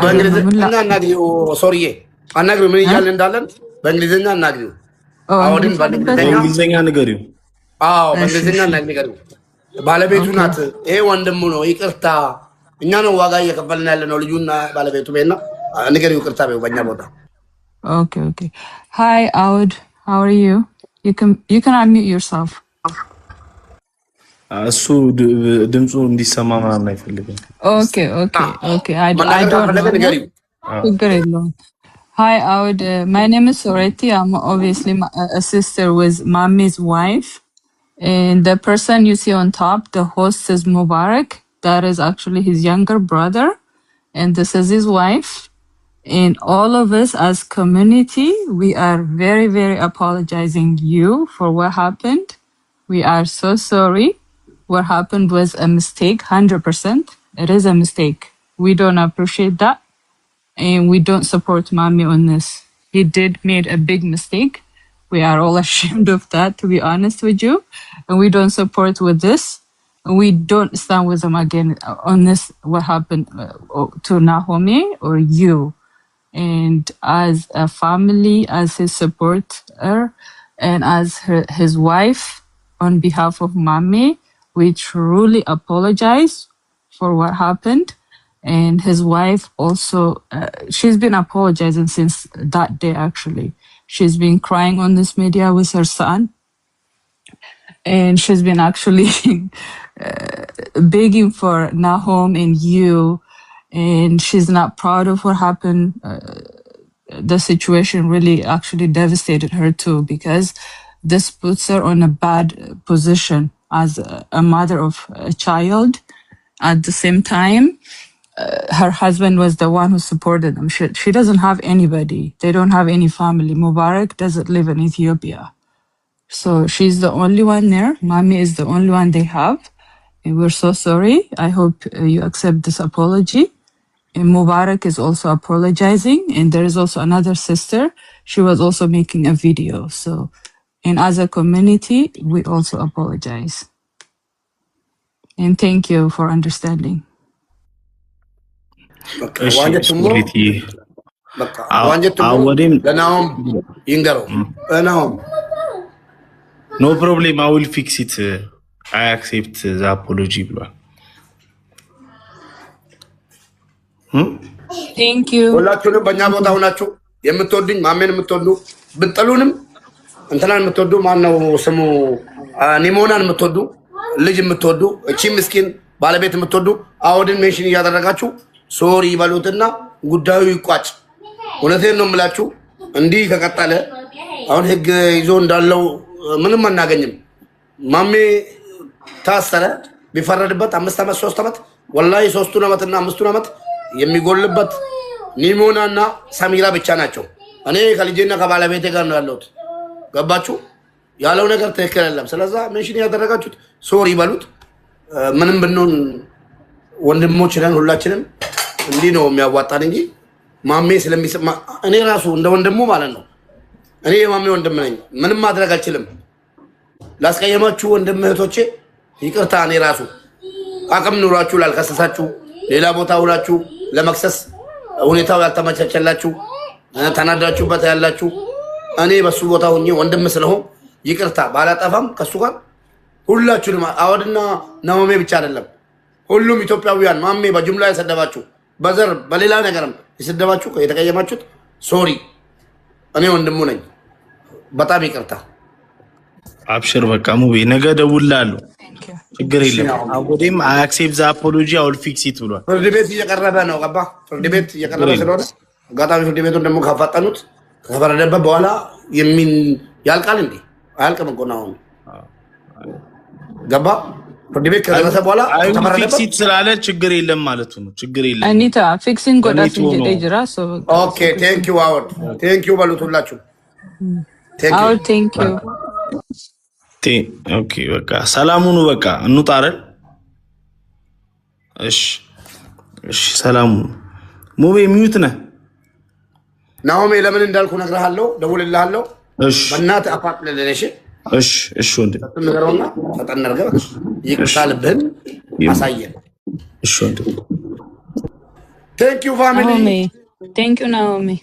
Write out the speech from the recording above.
በእንግሊዝኛ አናግሪው ሶሪዬ አናግሪው ምን ይያል እንዳለን በእንግሊዝኛ አናግሪው አውድን በእንግሊዝኛ ንገሪው በእንግሊዝኛ አናግሪው ባለቤቱ ናት ይሄ ወንድሙ ነው ይቅርታ እኛ ነው ዋጋ እየከፈልን ያለ ነው ልጁና ባለቤቱ ቤና ንገሪው ይቅርታ በው በእኛ ቦታ Okay. Hi Aud, how are you? You can unmute yourself. እሱ ድምጹ እንዲሰማ ምናምን አይፈልግም Okay. I don't know. Hi Aud, my name is Soreti. I'm obviously a sister with Mami's wife. And the person you see on top, the host is Mubarak. That is actually his younger brother. And this is his wife. And all of us as community, we are very, very apologizing you for what happened. We are so sorry. What happened was a mistake, 100%. It is a mistake. We don't appreciate that. And we don't support Mami on this. He did made a big mistake. We are all ashamed of that, to be honest with you. And we don't support with this. We don't stand with him again on this, what happened to Naomi or you. And as a family, as his supporter, and as his wife, on behalf of Mami, we truly apologize for what happened. And his wife also, she's been apologizing since that day, actually. She's been crying on this media with her son. And she's been actually begging for Nahom and you. And she's not proud of what happened. The situation really actually devastated her too, because this puts her on a bad position as a mother of a child. At the same time, her husband was the one who supported them. She doesn't have anybody. They don't have any family. Mubarak doesn't live in Ethiopia. So she's the only one there. Mami is the only one they have. And we're so sorry. I hope you accept this apology. And Mubarak is also apologizing. And there is also another sister. She was also making a video. So, and as a community, we also apologize. And thank you for understanding. No problem, I will fix it. I accept the apology. Thank you. ሁላችሁንም በእኛ ቦታ ሆናችሁ የምትወዱኝ ማሜን የምትወዱ ብትጠሉንም እንትናን የምትወዱ ማነው ስሙ ኒሞናን የምትወዱ ልጅ የምትወዱ እቺ ምስኪን ባለቤት የምትወዱ አውድን ሜንሽን እያደረጋችሁ ሶሪ ይበሉትና ጉዳዩ ይቋጭ። እውነቴን ነው የምላችሁ። እንዲህ ከቀጠለ አሁን ህግ ይዞ እንዳለው ምንም አናገኝም። ማሜ ታሰረ ቢፈረድበት 5 ዓመት 3 ዓመት ወላሂ 3 ዓመትና 5 ዓመት የሚጎልበት ኒሞናና ሳሚራ ብቻ ናቸው። እኔ ከልጄና ከባለቤቴ ጋር ነው ያለሁት። ገባችሁ? ያለው ነገር ትክክል አይደለም። ስለዚህ ሜንሽን ያደረጋችሁት ሶሪ ይበሉት። ምንም ብንሆን ወንድሞች ነን ሁላችንም። እንዲህ ነው የሚያዋጣን እንጂ ማሜ ስለሚሰማ እኔ ራሱ እንደ ወንድሙ ማለት ነው። እኔ የማሜ ወንድም ነኝ። ምንም ማድረግ አልችልም። ላስቀየማችሁ ወንድም እህቶቼ ይቅርታ። እኔ ራሱ አቅም ኑራችሁ ላልከሰሳችሁ ሌላ ቦታ ውላችሁ ለመክሰስ ሁኔታው ያልተመቻቸላችሁ ተናዳችሁበት ያላችሁ እኔ በሱ ቦታ ሆኜ ወንድም ስለሆን ይቅርታ ባላጠፋም ከሱ ጋር ሁላችሁንም አወድና ናኦሚ ብቻ አይደለም ሁሉም ኢትዮጵያውያን ማሜ በጅምላ የሰደባችሁ በዘር በሌላ ነገርም የሰደባችሁ የተቀየማችሁት ሶሪ። እኔ ወንድሙ ነኝ። በጣም ይቅርታ። አብሽር በቃ ሙቤ ነገ ደውላለሁ። ችግር የለም። አወዴም አይ አክሴፕት ዘ አፖሎጂ አይ ዊል ፊክስ ኢት ብሏል። ፍርድ ቤት እየቀረበ ነው። ገባ? ፍርድ ቤት እየቀረበ ስለሆነ አጋጣሚ ፍርድ ቤቱን ደግሞ ካፋጠኑት ከፈረደበት በኋላ ያልቃል እንዴ? አያልቅም እኮ ነው። ገባ? ፍርድ ቤት ከደረሰ በኋላ ፊክስ ኢት ስላለ ችግር የለም ማለት ነው። ችግር የለም። አኒታ ፊክሲንግ ጎዳስ እንጂ ደጅራ ሶ ኦኬ ቴንክ ዩ አወድ ቴንክ ዩ በሉት ሁላችሁ። ቴንክ ዩ አወድ ቴንክ ዩ ኦኬ በቃ ሰላሙኑ በቃ እንውጣረን። እሺ ሰላሙ ሙቤ ሚዩት ነህ። ናኦሚ ለምን እንዳልኩ ነግርሃለሁ፣ ደውልልሃለሁ። እሺ በእናትህ አፋጥልልኝ። እሺ ወንድ ነገርና ፈጠን አድርገህ ይቅርታ ልብህን አሳየን። እሺ ወንድ ቴንክ ዩ ፋሚሊ Naomi. Thank you, Naomi.